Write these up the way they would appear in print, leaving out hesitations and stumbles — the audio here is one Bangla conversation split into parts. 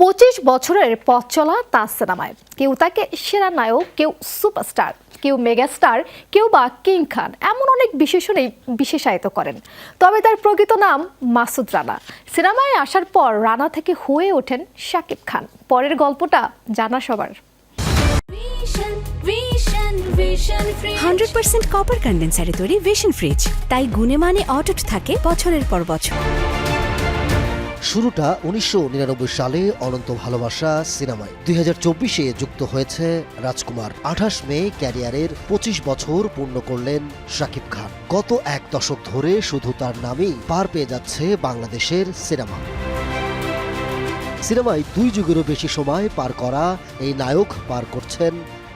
25 বছরের পথ চলা তার সিনেমায় কেউ তাকে সেরা নায়ক, কেউ সুপারস্টার, কেউ মেগাস্টার, কেউ বা কিং খান, এমন অনেক বিশেষণেই বিশেষায়িত করেন। তবে তার প্রকৃত নাম মাসুদ রানা। সিনেমায় আসার পর রানা থেকে হয়ে ওঠেন শাকিব খান। পরের গল্পটা জানা সবার। 100% কপার কন্ডেন্সারে তৈরি ভিশন ফ্রিজ, তাই গুণে মানে অটুট থাকে বছরের পর বছর। শুরুটা 1999 সালে অনন্ত ভালোবাসা সিনেমায়। 2024-এ যুক্ত হয়েছে রাজকুমার। 28 মে ক্যারিয়ারের 25 বছর পূর্ণ করলেন শাকিব খান। গত এক দশক ধরে শুধু তার নামেই পার পেয়ে যাচ্ছে বাংলাদেশের সিনেমা। সিনেমায় 2 যুগেরও বেশি সময় পার করা এই নায়ক পার করছেন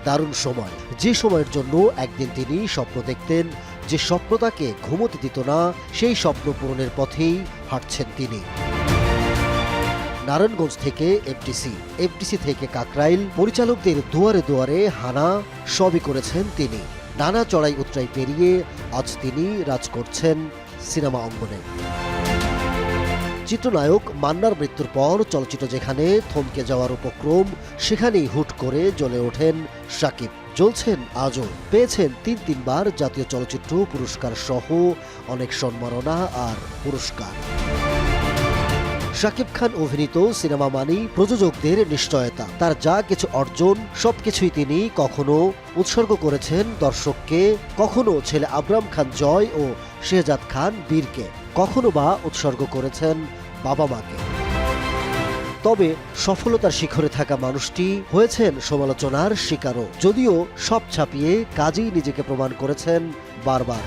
দারুণ সময়। যে সময়ের জন্য একদিন তিনি স্বপ্ন দেখতেন, যে স্বপ্ন তাকে ঘুমোতে দিত না, সেই স্বপ্ন পূরণের পথেই হাঁটছেন তিনি। নারায়ণগঞ্জ থেকে এফডিসি থেকে কাকরাইল, পরিচালকদের দুয়ারে দুয়ারে হানা সবই করেছেন তিনি। নানা চড়াই উতরাই পেরিয়ে আজ তিনি রাজ করছেন সিনেমা অঙ্গনে। চিত্রনায়ক মান্নার মৃত্যুর পর চলচ্চিত্র যেখানে থমকে যাওয়ার উপক্রম, সেখানেই হুট করে জ্বলে ওঠেন শাকিব। জ্বলছেন আজও। পেয়েছেন 3বার জাতীয় চলচ্চিত্র পুরস্কার সহ অনেক সম্মাননা আর পুরস্কার। শাকিব খান অভিনীত সিনেমা মানেই প্রযোজকদের নিশ্চয়তা। তার যা কিছু অর্জন সবকিছুই তিনি কখনো উৎসর্গ করেছেন দর্শককে, কখনো ছেলে আবরাম খান জয় ও শেহজাদ খান বীরকে, কখনো বা উৎসর্গ করেছেন বাবা মাকে। তবে সফলতার শিখরে থাকা মানুষটি হয়েছেন সমালোচনার শিকারও, যদিও সব ছাপিয়ে কাজেই নিজেকে প্রমাণ করেছেন বারবার।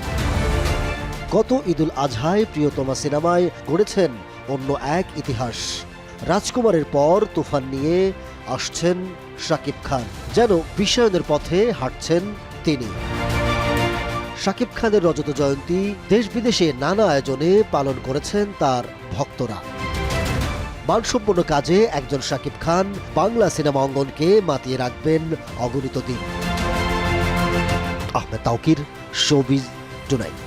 গত ঈদুল আজহায় প্রিয়তমা সিনেমায় গড়েছেন অন্য এক ইতিহাস। রাজকুমারের পর তুফান নিয়ে আসছেন শাকিব খান, যেন বিশ্বায়নের পথে হাঁটছেন তিনি। শাকিব খানের রজত জয়ন্তী দেশ বিদেশে নানা আয়োজনে পালন করেছেন তার ভক্তরা। মানসম্পন্ন কাজে একজন শাকিব খান বাংলা সিনেমা অঙ্গনকে মাতিয়ে রাখবেন অগণিত দিন। Ahmed Tauquir, showbiz tonight.